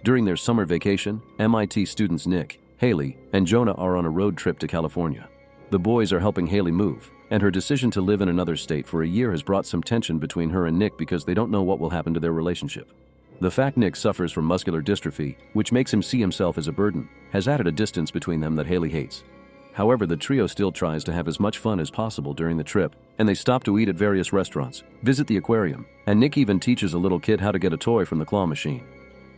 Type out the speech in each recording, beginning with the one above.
During their summer vacation, MIT students Nick, Haley, and Jonah are on a road trip to California. The boys are helping Haley move, and her decision to live in another state for a year has brought some tension between her and Nick because they don't know what will happen to their relationship. The fact Nick suffers from muscular dystrophy, which makes him see himself as a burden, has added a distance between them that Haley hates. However, the trio still tries to have as much fun as possible during the trip, and they stop to eat at various restaurants, visit the aquarium, and Nick even teaches a little kid how to get a toy from the claw machine.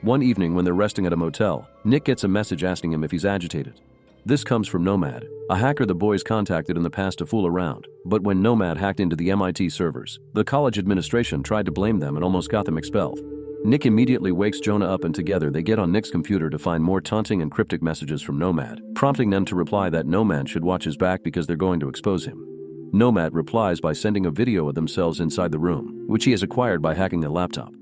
One evening when they're resting at a motel, Nick gets a message asking him if he's agitated. This comes from Nomad, a hacker the boys contacted in the past to fool around, but when Nomad hacked into the MIT servers, the college administration tried to blame them and almost got them expelled. Nick immediately wakes Jonah up and together they get on Nick's computer to find more taunting and cryptic messages from Nomad, prompting them to reply that Nomad should watch his back because they're going to expose him. Nomad replies by sending a video of themselves inside the room, which he has acquired by hacking the laptop.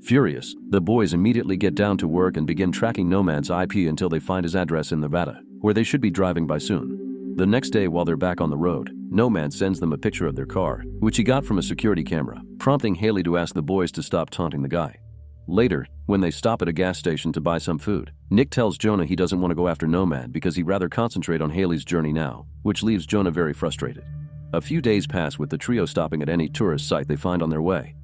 Furious, the boys immediately get down to work and begin tracking Nomad's IP until they find his address in Nevada, where they should be driving by soon. The next day while they're back on the road, Nomad sends them a picture of their car, which he got from a security camera, prompting Haley to ask the boys to stop taunting the guy. Later, when they stop at a gas station to buy some food, Nick tells Jonah he doesn't want to go after Nomad because he'd rather concentrate on Haley's journey now, which leaves Jonah very frustrated. A few days pass with the trio stopping at any tourist site they find on their way.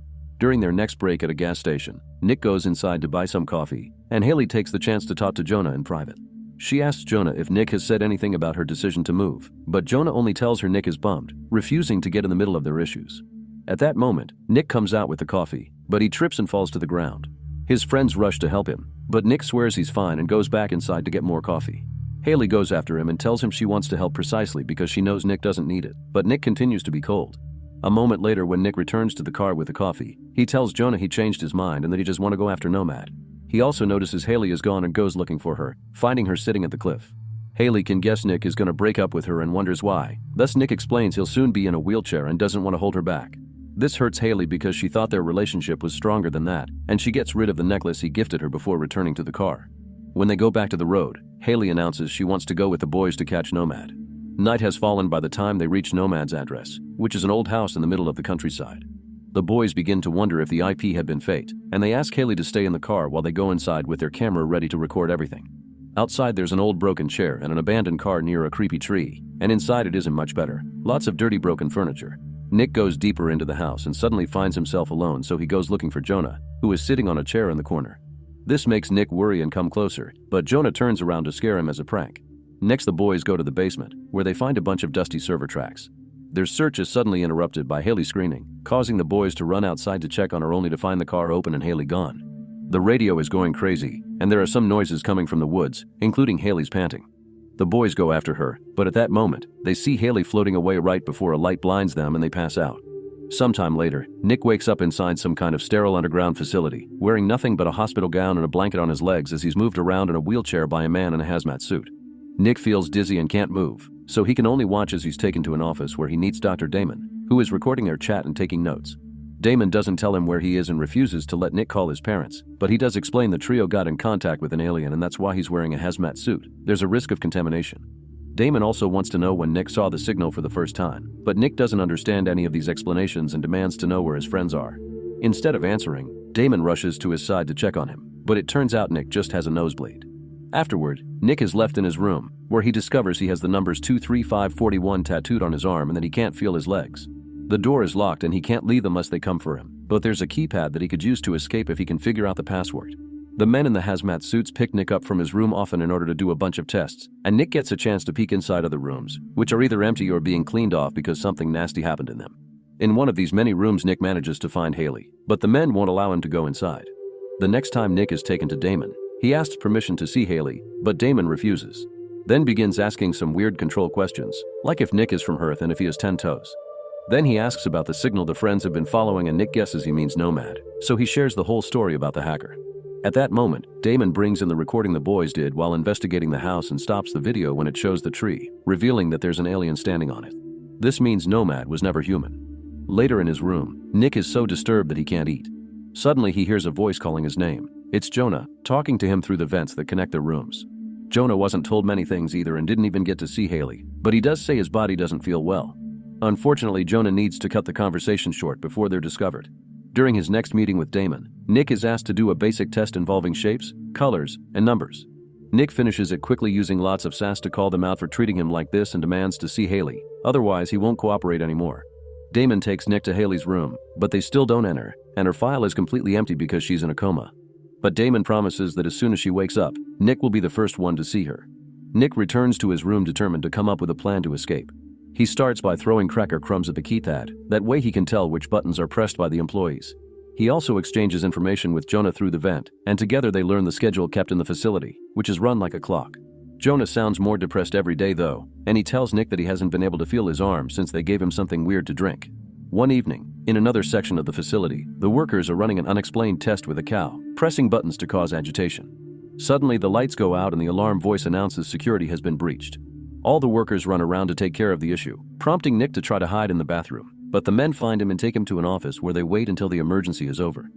During their next break at a gas station, Nick goes inside to buy some coffee, and Haley takes the chance to talk to Jonah in private. She asks Jonah if Nick has said anything about her decision to move, but Jonah only tells her Nick is bummed, refusing to get in the middle of their issues. At that moment, Nick comes out with the coffee, but he trips and falls to the ground. His friends rush to help him, but Nick swears he's fine and goes back inside to get more coffee. Haley goes after him and tells him she wants to help precisely because she knows Nick doesn't need it, but Nick continues to be cold. A moment later when Nick returns to the car with the coffee, he tells Jonah he changed his mind and that he just want to go after Nomad. He also notices Haley is gone and goes looking for her, finding her sitting at the cliff. Haley can guess Nick is going to break up with her and wonders why. Thus Nick explains he'll soon be in a wheelchair and doesn't want to hold her back. This hurts Haley because she thought their relationship was stronger than that, and she gets rid of the necklace he gifted her before returning to the car. When they go back to the road, Haley announces she wants to go with the boys to catch Nomad. Night has fallen by the time they reach Nomad's address, which is an old house in the middle of the countryside. The boys begin to wonder if the IP had been faked, and they ask Haley to stay in the car while they go inside with their camera ready to record everything. Outside there's an old broken chair and an abandoned car near a creepy tree, and inside it isn't much better. Lots of dirty broken furniture. Nick goes deeper into the house and suddenly finds himself alone, so he goes looking for Jonah, who is sitting on a chair in the corner. This makes Nick worry and come closer, but Jonah turns around to scare him as a prank. Next the boys go to the basement, where they find a bunch of dusty server tracks. Their search is suddenly interrupted by Haley screaming, causing the boys to run outside to check on her only to find the car open and Haley gone. The radio is going crazy, and there are some noises coming from the woods, including Haley's panting. The boys go after her, but at that moment, they see Haley floating away right before a light blinds them and they pass out. Sometime later, Nick wakes up inside some kind of sterile underground facility, wearing nothing but a hospital gown and a blanket on his legs as he's moved around in a wheelchair by a man in a hazmat suit. Nick feels dizzy and can't move, so he can only watch as he's taken to an office where he meets Dr. Damon, who is recording their chat and taking notes. Damon doesn't tell him where he is and refuses to let Nick call his parents, but he does explain the trio got in contact with an alien and that's why he's wearing a hazmat suit. There's a risk of contamination. Damon also wants to know when Nick saw the signal for the first time, but Nick doesn't understand any of these explanations and demands to know where his friends are. Instead of answering, Damon rushes to his side to check on him, but it turns out Nick just has a nosebleed. Afterward, Nick is left in his room, where he discovers he has the numbers 23541 tattooed on his arm and that he can't feel his legs. The door is locked and he can't leave unless they come for him, but there's a keypad that he could use to escape if he can figure out the password. The men in the hazmat suits pick Nick up from his room often in order to do a bunch of tests, and Nick gets a chance to peek inside of the rooms, which are either empty or being cleaned off because something nasty happened in them. In one of these many rooms Nick manages to find Haley, but the men won't allow him to go inside. The next time Nick is taken to Damon, he asks permission to see Haley, but Damon refuses. Then begins asking some weird control questions, like if Nick is from Earth and if he has 10 toes. Then he asks about the signal the friends have been following and Nick guesses he means Nomad, so he shares the whole story about the hacker. At that moment, Damon brings in the recording the boys did while investigating the house and stops the video when it shows the tree, revealing that there's an alien standing on it. This means Nomad was never human. Later in his room, Nick is so disturbed that he can't eat. Suddenly he hears a voice calling his name. It's Jonah, talking to him through the vents that connect their rooms. Jonah wasn't told many things either and didn't even get to see Haley, but he does say his body doesn't feel well. Unfortunately, Jonah needs to cut the conversation short before they're discovered. During his next meeting with Damon, Nick is asked to do a basic test involving shapes, colors, and numbers. Nick finishes it quickly using lots of sass to call them out for treating him like this and demands to see Haley, otherwise he won't cooperate anymore. Damon takes Nick to Haley's room, but they still don't enter, and her file is completely empty because she's in a coma. But Damon promises that as soon as she wakes up, Nick will be the first one to see her. Nick returns to his room determined to come up with a plan to escape. He starts by throwing cracker crumbs at the keypad, that way he can tell which buttons are pressed by the employees. He also exchanges information with Jonah through the vent, and together they learn the schedule kept in the facility, which is run like a clock. Jonah sounds more depressed every day though, and he tells Nick that he hasn't been able to feel his arm since they gave him something weird to drink. One evening, in another section of the facility, the workers are running an unexplained test with a cow, pressing buttons to cause agitation. Suddenly the lights go out and the alarm voice announces security has been breached. All the workers run around to take care of the issue, prompting Nick to try to hide in the bathroom, but the men find him and take him to an office where they wait until the emergency is over.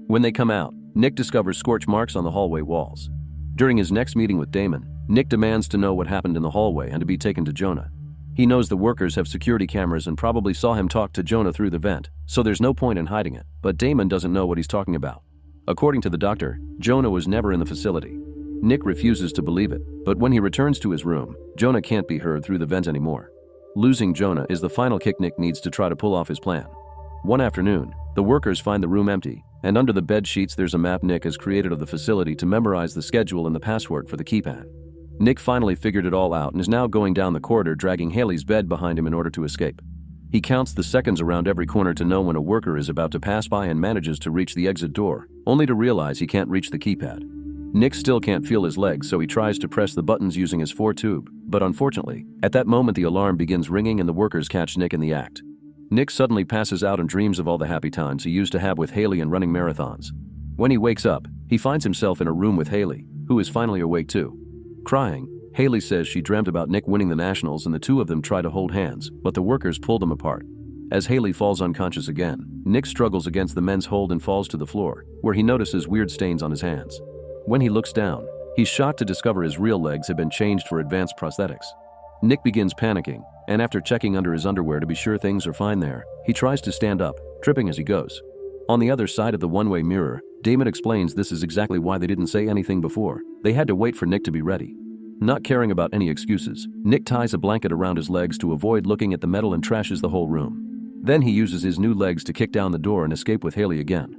When they come out, Nick discovers scorch marks on the hallway walls. During his next meeting with Damon, Nick demands to know what happened in the hallway and to be taken to Jonah. He knows the workers have security cameras and probably saw him talk to Jonah through the vent, so there's no point in hiding it, but Damon doesn't know what he's talking about. According to the doctor, Jonah was never in the facility. Nick refuses to believe it, but when he returns to his room, Jonah can't be heard through the vent anymore. Losing Jonah is the final kick Nick needs to try to pull off his plan. One afternoon, the workers find the room empty, and under the bed sheets there's a map Nick has created of the facility to memorize the schedule and the password for the keypad. Nick finally figured it all out and is now going down the corridor dragging Haley's bed behind him in order to escape. He counts the seconds around every corner to know when a worker is about to pass by and manages to reach the exit door, only to realize he can't reach the keypad. Nick still can't feel his legs, so he tries to press the buttons using his 4-tube, but unfortunately, at that moment the alarm begins ringing and the workers catch Nick in the act. Nick suddenly passes out and dreams of all the happy times he used to have with Haley and running marathons. When he wakes up, he finds himself in a room with Haley, who is finally awake too. Crying, Haley says she dreamt about Nick winning the nationals and the two of them try to hold hands, but the workers pull them apart. As Haley falls unconscious again, Nick struggles against the men's hold and falls to the floor, where he notices weird stains on his hands. When he looks down, he's shocked to discover his real legs have been changed for advanced prosthetics. Nick begins panicking, and after checking under his underwear to be sure things are fine there, he tries to stand up, tripping as he goes. On the other side of the one-way mirror, Damon explains this is exactly why they didn't say anything before. They had to wait for Nick to be ready. Not caring about any excuses, Nick ties a blanket around his legs to avoid looking at the metal and trashes the whole room. Then he uses his new legs to kick down the door and escape with Haley again.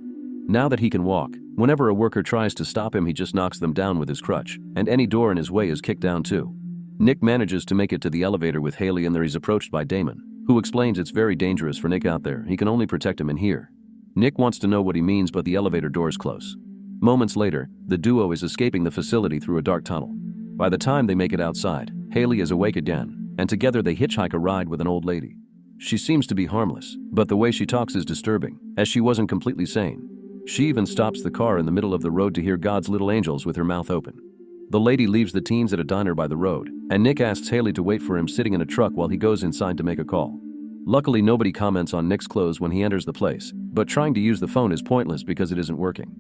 Now that he can walk, whenever a worker tries to stop him he just knocks them down with his crutch, and any door in his way is kicked down too. Nick manages to make it to the elevator with Haley and there he's approached by Damon, who explains it's very dangerous for Nick out there, he can only protect him in here. Nick wants to know what he means but the elevator door's close. Moments later, the duo is escaping the facility through a dark tunnel. By the time they make it outside, Haley is awake again, and together they hitchhike a ride with an old lady. She seems to be harmless, but the way she talks is disturbing, as she wasn't completely sane. She even stops the car in the middle of the road to hear God's little angels with her mouth open. The lady leaves the teens at a diner by the road, and Nick asks Haley to wait for him sitting in a truck while he goes inside to make a call. Luckily, nobody comments on Nick's clothes when he enters the place, but trying to use the phone is pointless because it isn't working.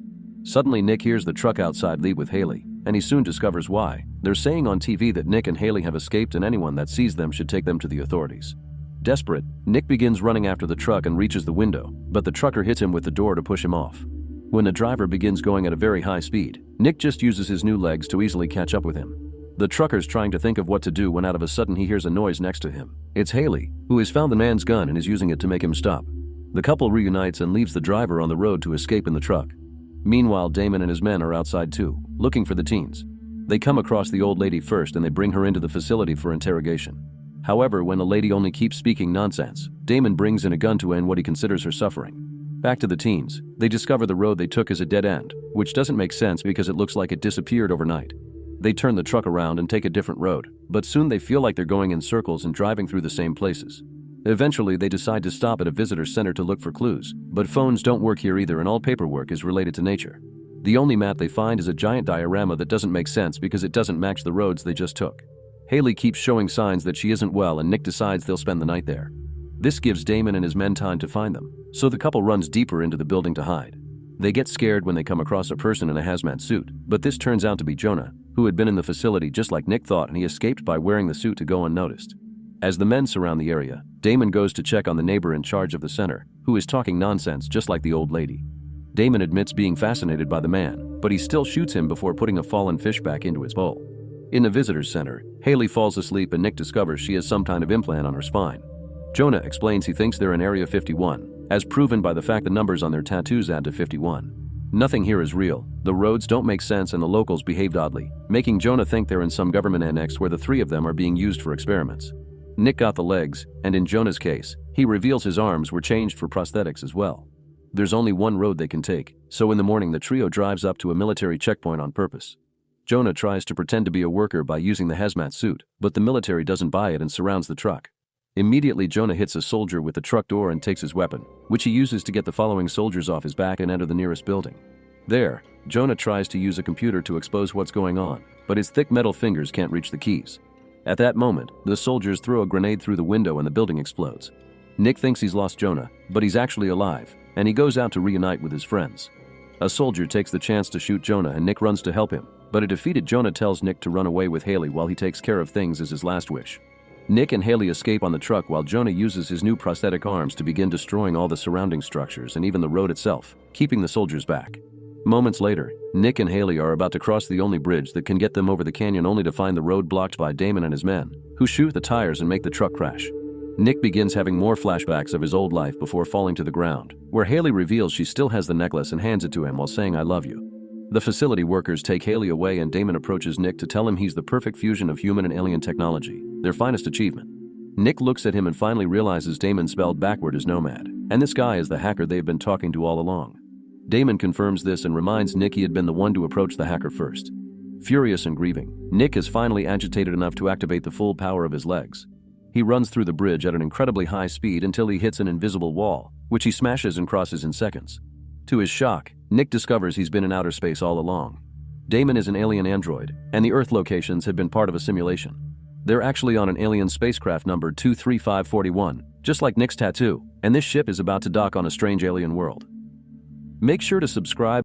Suddenly, Nick hears the truck outside leave with Haley, and he soon discovers why. They're saying on TV that Nick and Haley have escaped and anyone that sees them should take them to the authorities. Desperate, Nick begins running after the truck and reaches the window, but the trucker hits him with the door to push him off. When the driver begins going at a very high speed, Nick just uses his new legs to easily catch up with him. The trucker's trying to think of what to do when out of a sudden he hears a noise next to him. It's Haley, who has found the man's gun and is using it to make him stop. The couple reunites and leaves the driver on the road to escape in the truck. Meanwhile, Damon and his men are outside too, looking for the teens. They come across the old lady first and they bring her into the facility for interrogation. However, when the lady only keeps speaking nonsense, Damon brings in a gun to end what he considers her suffering. Back to the teens, they discover the road they took is a dead end, which doesn't make sense because it looks like it disappeared overnight. They turn the truck around and take a different road, but soon they feel like they're going in circles and driving through the same places. Eventually, they decide to stop at a visitor center to look for clues, but phones don't work here either and all paperwork is related to nature. The only map they find is a giant diorama that doesn't make sense because it doesn't match the roads they just took. Haley keeps showing signs that she isn't well and Nick decides they'll spend the night there. This gives Damon and his men time to find them, so the couple runs deeper into the building to hide. They get scared when they come across a person in a hazmat suit, but this turns out to be Jonah, who had been in the facility just like Nick thought and he escaped by wearing the suit to go unnoticed. As the men surround the area, Damon goes to check on the neighbor in charge of the center, who is talking nonsense just like the old lady. Damon admits being fascinated by the man, but he still shoots him before putting a fallen fish back into his bowl. In the visitor's center, Haley falls asleep and Nick discovers she has some kind of implant on her spine. Jonah explains he thinks they're in Area 51, as proven by the fact the numbers on their tattoos add to 51. Nothing here is real, the roads don't make sense and the locals behaved oddly, making Jonah think they're in some government annex where the three of them are being used for experiments. Nick got the legs, and in Jonah's case, he reveals his arms were changed for prosthetics as well. There's only one road they can take, so in the morning the trio drives up to a military checkpoint on purpose. Jonah tries to pretend to be a worker by using the hazmat suit, but the military doesn't buy it and surrounds the truck. Immediately Jonah hits a soldier with the truck door and takes his weapon, which he uses to get the following soldiers off his back and enter the nearest building. There, Jonah tries to use a computer to expose what's going on, but his thick metal fingers can't reach the keys. At that moment, the soldiers throw a grenade through the window and the building explodes. Nick thinks he's lost Jonah, but he's actually alive, and he goes out to reunite with his friends. A soldier takes the chance to shoot Jonah and Nick runs to help him, but a defeated Jonah tells Nick to run away with Haley while he takes care of things as his last wish. Nick and Haley escape on the truck while Jonah uses his new prosthetic arms to begin destroying all the surrounding structures and even the road itself, keeping the soldiers back. Moments later, Nick and Haley are about to cross the only bridge that can get them over the canyon only to find the road blocked by Damon and his men, who shoot the tires and make the truck crash. Nick begins having more flashbacks of his old life before falling to the ground, where Haley reveals she still has the necklace and hands it to him while saying "I love you." The facility workers take Haley away and Damon approaches Nick to tell him he's the perfect fusion of human and alien technology, their finest achievement. Nick looks at him and finally realizes Damon spelled backward is nomad, and this guy is the hacker they've been talking to all along. Damon confirms this and reminds Nick he had been the one to approach the hacker first. Furious and grieving, Nick is finally agitated enough to activate the full power of his legs. He runs through the bridge at an incredibly high speed until he hits an invisible wall, which he smashes and crosses in seconds. To his shock, Nick discovers he's been in outer space all along. Damon is an alien android, and the Earth locations had been part of a simulation. They're actually on an alien spacecraft number 23541, just like Nick's tattoo, and this ship is about to dock on a strange alien world. Make sure to subscribe